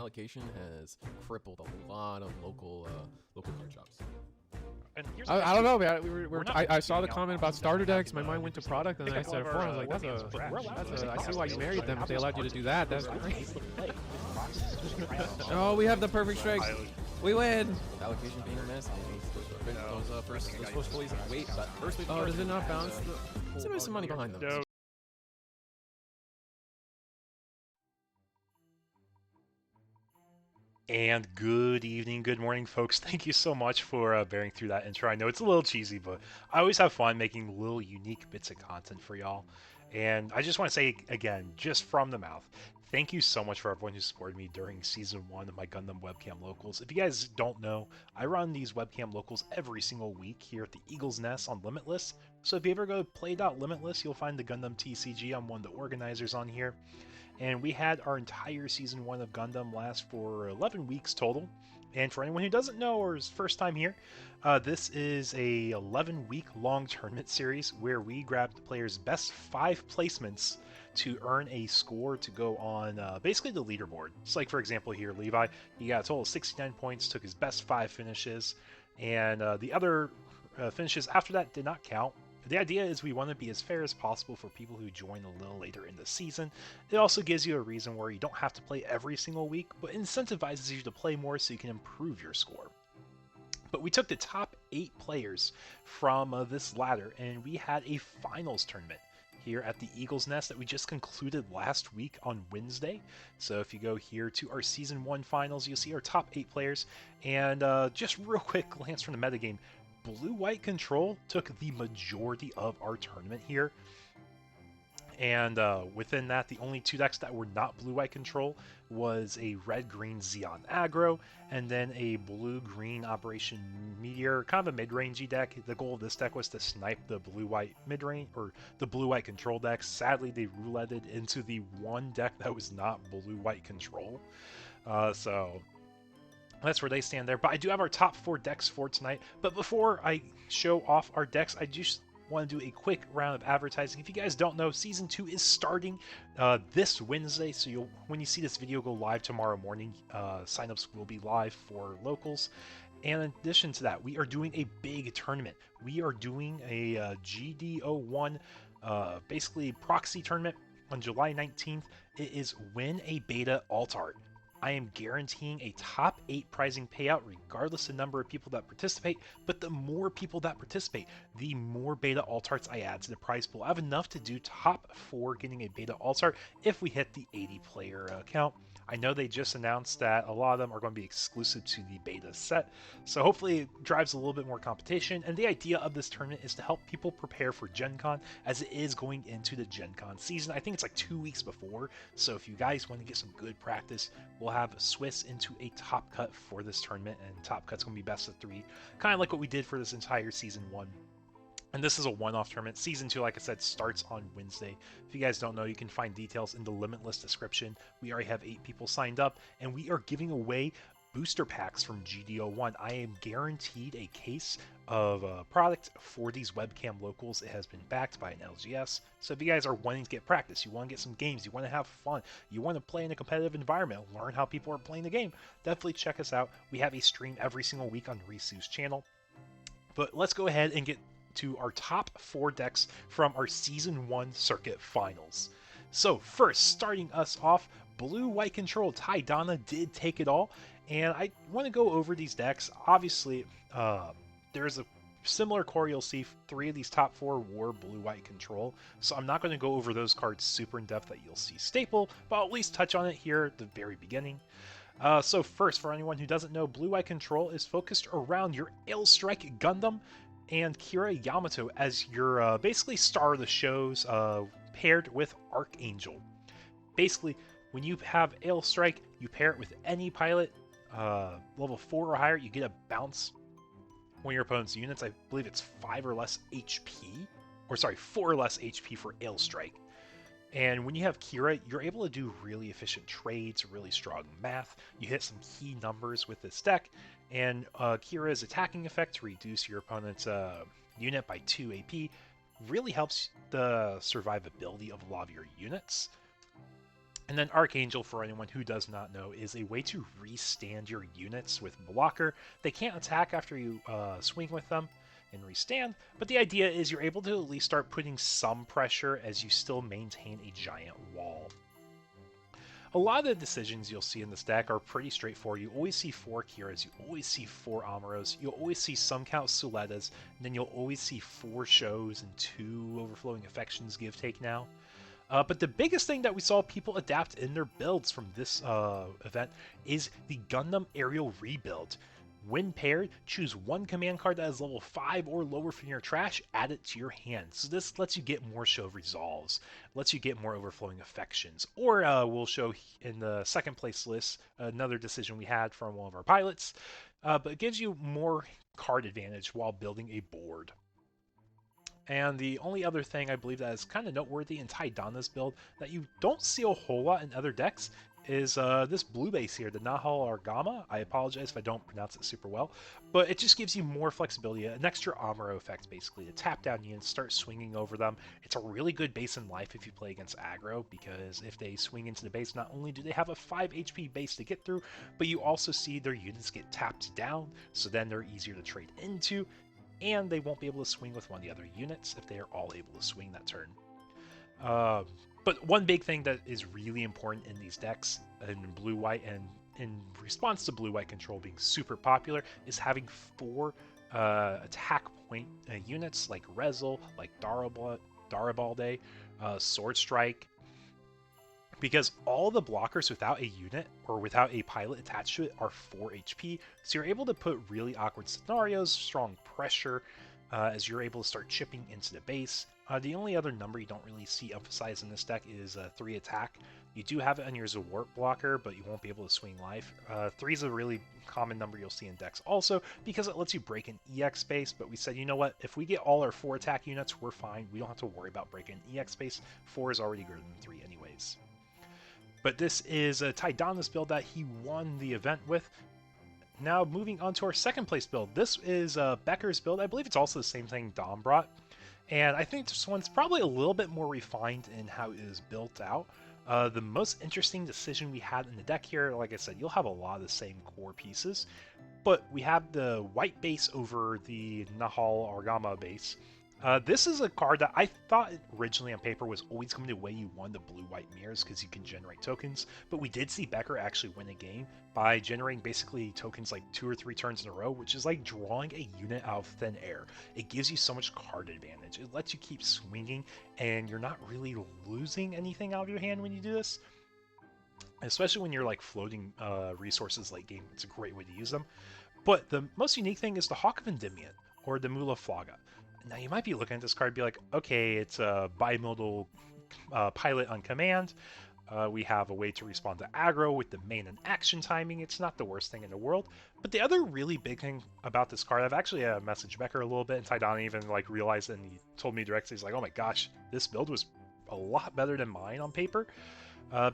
allocation has crippled a lot of local card shops. And here's I don't know, man. I saw the giving out comment about options starter that have decks. My mind went to 50% product, and then I pick up said all of four. I our was like, war games from scratch. I see why you married them. If they allowed you to do that, that's great. Oh, Oh, we have the perfect strike. We win. Allocation being a mess. Those first pulleys wait, but first Oh, does it not bounce? There's some money behind them. No. And good evening, good morning, folks. Thank you so much for bearing through that intro. I know it's a little cheesy, but I always have fun making little unique bits of content for y'all. And I just want to say again, just from the mouth, thank you so much for everyone who supported me during Season 1 of my Gundam Webcam Locals. If you guys don't know, I run these Webcam Locals every single week here at the Eagle's Nest on Limitless. So if you ever go to play.limitless, you'll find the Gundam TCG. I'm one of the organizers on here. And we had our entire Season 1 of Gundam last for 11 weeks total. And for anyone who doesn't know or is first time here, this is a 11-week long tournament series where we grab the players' best 5 placements to earn a score to go on basically the leaderboard. It's like, for example, here, Levi, he got a total of 69 points, took his best 5 finishes, and the other finishes after that did not count. The idea is we want to be as fair as possible for people who join a little later in the season. It also gives you a reason where you don't have to play every single week, but incentivizes you to play more so you can improve your score. But we took the top 8 players from this ladder, and we had a finals tournament here at the Eagle's Nest that we just concluded last week on Wednesday. So if you go here to our Season 1 finals, you'll see our top 8 players. And just real quick glance from the metagame. Blue-White Control took the majority of our tournament here. And within that, the only 2 decks that were not Blue-White Control was a Red-Green Zeon Aggro, and then a Blue-Green Operation Meteor, kind of a mid-rangey deck. The goal of this deck was to snipe the Blue-White mid-range, or the Blue-White Control decks. Sadly, they rouletted into the one deck that was not Blue-White Control. So that's where they stand there. But I do have our top 4 decks for tonight. But before I show off our decks, I just want to do a quick round of advertising. If you guys don't know, Season 2 is starting this Wednesday. So when you see this video go live tomorrow morning, signups will be live for locals. And in addition to that, we are doing a big tournament. We are doing a GDO1 basically proxy tournament on July 19th. It is Win a Beta Alt Art. I am guaranteeing a top 8 prizing payout regardless of the number of people that participate, but the more people that participate, the more beta alt arts I add to the prize pool. I have enough to do top 4 getting a beta alt art if we hit the 80 player count. I know they just announced that a lot of them are going to be exclusive to the beta set, so hopefully it drives a little bit more competition. And the idea of this tournament is to help people prepare for Gen Con, as it is going into the Gen Con season. I think it's like 2 weeks before, so if you guys want to get some good practice, we'll have Swiss into a top cut for this tournament, and top cut's going to be best of 3, kind of like what we did for this entire Season 1. And this is a one-off tournament. Season 2, like I said, starts on Wednesday. If you guys don't know, you can find details in the Limitless description. We already have 8 people signed up, and we are giving away booster packs from GDO1. I am guaranteed a case of product for these webcam locals. It has been backed by an LGS. So if you guys are wanting to get practice, you want to get some games, you want to have fun, you want to play in a competitive environment, learn how people are playing the game, definitely check us out. We have a stream every single week on Risu's channel. But let's go ahead and get to our top 4 decks from our Season 1 Circuit Finals. So first, starting us off, Blue-White Control Taidana did take it all, and I want to go over these decks. Obviously, there's a similar core you'll see. 3 of these top 4 were Blue-White Control, so I'm not going to go over those cards super in depth that you'll see staple, but I'll at least touch on it here at the very beginning. So first, for anyone who doesn't know, Blue-White Control is focused around your Ailstrike Gundam and Kira Yamato as your basically star of the shows, paired with Archangel. Basically, when you have Ailstrike, you pair it with any pilot, level 4 or higher, you get a bounce when your opponent's units. I believe it's 5 or less HP, or sorry, 4 or less HP for Ailstrike. And when you have Kira, you're able to do really efficient trades, really strong math. You hit some key numbers with this deck, and Kira's attacking effect to reduce your opponent's unit by 2 AP really helps the survivability of a lot of your units. And then Archangel, for anyone who does not know, is a way to restand your units with Blocker. They can't attack after you swing with them and restand, but the idea is you're able to at least start putting some pressure as you still maintain a giant wall. A lot of the decisions you'll see in this deck are pretty straightforward. You always see 4 Kiras, you always see 4 Amuros, you'll always see some count Suletas, and then you'll always see 4 Shows and 2 Overflowing Affections give take now. But the biggest thing that we saw people adapt in their builds from this event is the Gundam Aerial Rebuild. When paired, choose one command card that is level 5 or lower from your trash, add it to your hand. So this lets you get more show resolves, lets you get more overflowing affections. Or we'll show in the second place list another decision we had from one of our pilots, but it gives you more card advantage while building a board. And the only other thing I believe that is kind of noteworthy in Taidana's build that you don't see a whole lot in other decks is this blue base here, the Nahal Argama. I apologize if I don't pronounce it super well, but it just gives you more flexibility, an extra Amuro effect basically, to tap down units, start swinging over them. It's a really good base in life if you play against aggro, because if they swing into the base, not only do they have a 5 HP base to get through, but you also see their units get tapped down, so then they're easier to trade into, and they won't be able to swing with one of the other units if they are all able to swing that turn. But one big thing that is really important in these decks, in blue-white, and in response to blue-white control being super popular, is having 4 attack point units like Rezel, like Darabalde, Sword Strike, because all the blockers without a unit or without a pilot attached to it are 4 HP, so you're able to put really awkward scenarios, strong pressure, as you're able to start chipping into the base. The only other number you don't really see emphasized in this deck is 3 attack. You do have it on your Zawart blocker, but you won't be able to swing life. 3 is a really common number you'll see in decks also, because it lets you break an EX space, but we said, you know what, if we get all our 4 attack units, we're fine. We don't have to worry about breaking an EX space. 4 is already greater than 3 anyways. But this is Taidana's build that he won the event with. Now moving on to our second place build. This is Becker's build. I believe it's also the same thing Dom brought. And I think this one's probably a little bit more refined in how it is built out. The most interesting decision we had in the deck here, like I said, you'll have a lot of the same core pieces, but we have the white base over the Nahal Argama base. This is a card that I thought originally on paper was always going to weigh you one the blue-white mirrors because you can generate tokens, but we did see Becker actually win a game by generating basically tokens like 2 or 3 turns in a row, which is like drawing a unit out of thin air. It gives you so much card advantage. It lets you keep swinging, and you're not really losing anything out of your hand when you do this. Especially when you're like floating resources late game, it's a great way to use them. But the most unique thing is the Hawk of Endymion, or the Mula Flaga. Now you might be looking at this card and be like, okay, it's a bimodal pilot on command. We have a way to respond to aggro with the main and action timing. It's not the worst thing in the world. But the other really big thing about this card, I've actually messaged Becker a little bit, and Taidana even like realized it, and he told me directly, he's like, oh my gosh, this build was a lot better than mine on paper.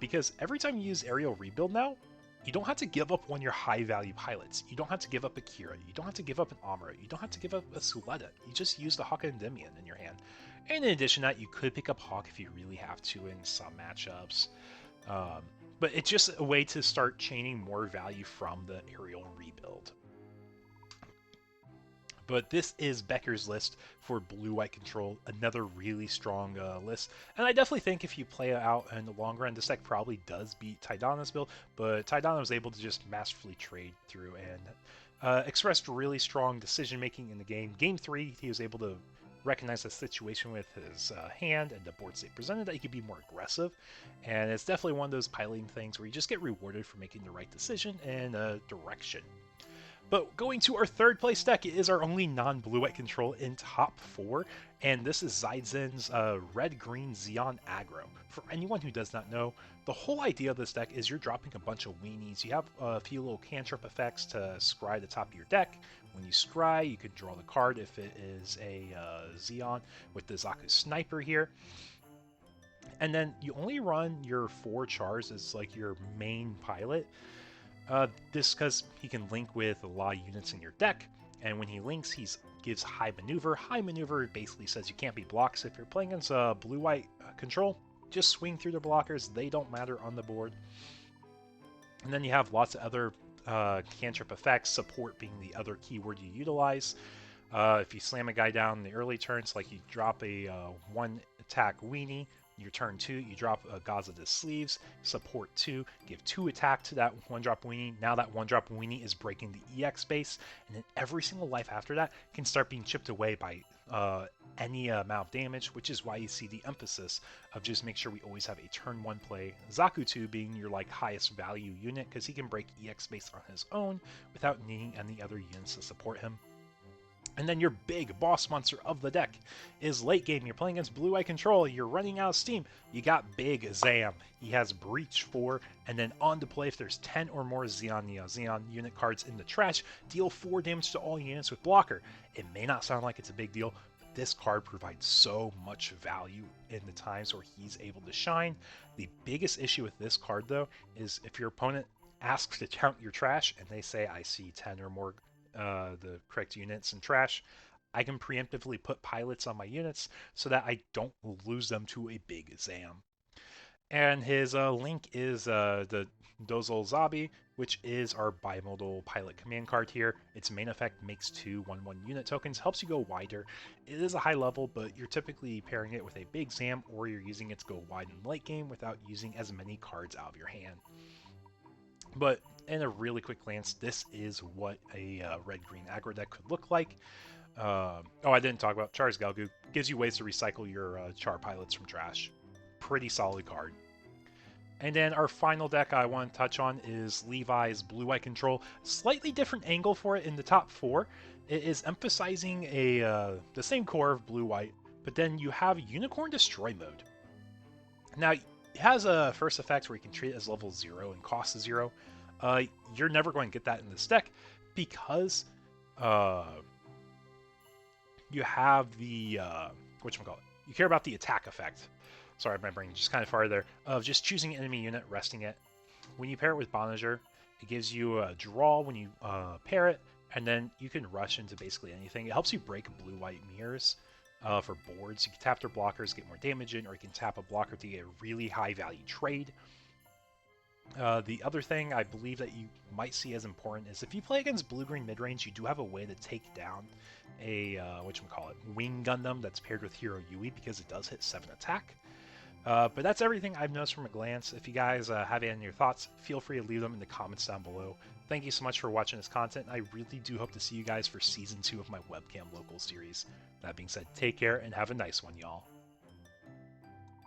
Because every time you use Aerial Rebuild now, you don't have to give up one of your high-value pilots. You don't have to give up a Kira. You don't have to give up an Amuro. You don't have to give up a Suleta. You just use the Hawk of Endymion in your hand. And in addition to that, you could pick up Hawk if you really have to in some matchups. But it's just a way to start chaining more value from the Aerial Rebuild. But this is Becker's list for blue-white control, another really strong list. And I definitely think if you play it out in the long run, this deck probably does beat Taidana's build, but Taidana was able to just masterfully trade through and expressed really strong decision-making in the game. Game 3, he was able to recognize the situation with his hand and the board state presented that he could be more aggressive. And it's definitely one of those piloting things where you just get rewarded for making the right decision and direction. But going to our third place deck, it is our only non-blue-white control in top 4, and this is Zidzen's red-green Zeon aggro. For anyone who does not know, the whole idea of this deck is you're dropping a bunch of weenies. You have a few little cantrip effects to scry the top of your deck. When you scry, you can draw the card if it is a Zeon with the Zaku Sniper here. And then you only run your 4 chars as like your main pilot. This because he can link with a lot of units in your deck, and when he links, he gives high maneuver. High maneuver basically says you can't be blocked. So if you're playing against blue-white control, just swing through the blockers. They don't matter on the board. And then you have lots of other cantrip effects, support being the other keyword you utilize. If you slam a guy down in the early turns, like you drop a 1-attack weenie, your turn 2, you drop a Gaza to sleeves, support 2, give 2 attack to that 1-drop weenie. Now that 1-drop weenie is breaking the EX base, and then every single life after that can start being chipped away by any amount of damage, which is why you see the emphasis of just make sure we always have a turn 1 play. Zakutu being your like highest value unit, because he can break EX base on his own without needing any other units to support him. And then your big boss monster of the deck is late game. You're playing against Blue Eye Control. You're running out of steam. You got Big Zam. He has Breach 4. And then on to play if there's 10 or more Xeon unit cards in the trash. Deal 4 damage to all units with blocker. It may not sound like it's a big deal, but this card provides so much value in the times where he's able to shine. The biggest issue with this card, though, is if your opponent asks to count your trash and they say, I see 10 or more the correct units in trash, I can preemptively put pilots on my units so that I don't lose them to a big Zam. And his link is the Dozol Zabi, which is our bimodal pilot command card here. Its main effect makes 2 1/1 unit tokens, helps you go wider. It is a high level, but you're typically pairing it with a big Zam, or you're using it to go wide in late game without using as many cards out of your hand. But in a really quick glance, this is what a red-green aggro deck could look like. Oh, I didn't talk about Char's Galgu. Gives you ways to recycle your Char pilots from trash. Pretty solid card. And then our final deck I want to touch on is Levi's Blue Eye Control. Slightly different angle for it in the top 4. It is emphasizing the same core of Blue-White, but then you have Unicorn Destroy mode. Now, it has a first effect where you can treat it as level 0 and cost 0. You're never going to get that in this deck because you have the whatchamacallit. You care about the attack effect. Sorry, my brain just kind of farted there. Of just choosing an enemy unit, resting it. When you pair it with Bonager, it gives you a draw when you pair it, and then you can rush into basically anything. It helps you break blue-white mirrors for boards. You can tap their blockers, get more damage in, or you can tap a blocker to get a really high-value trade. The other thing I believe that you might see as important is if you play against blue-green mid-range, you do have a way to take down a, Wing Gundam that's paired with Hero Yui because it does hit 7 attack. But that's everything I've noticed from a glance. If you guys have any of your thoughts, feel free to leave them in the comments down below. Thank you so much for watching this content. I really do hope to see you guys for Season 2 of my webcam local series. That being said, take care and have a nice one, y'all.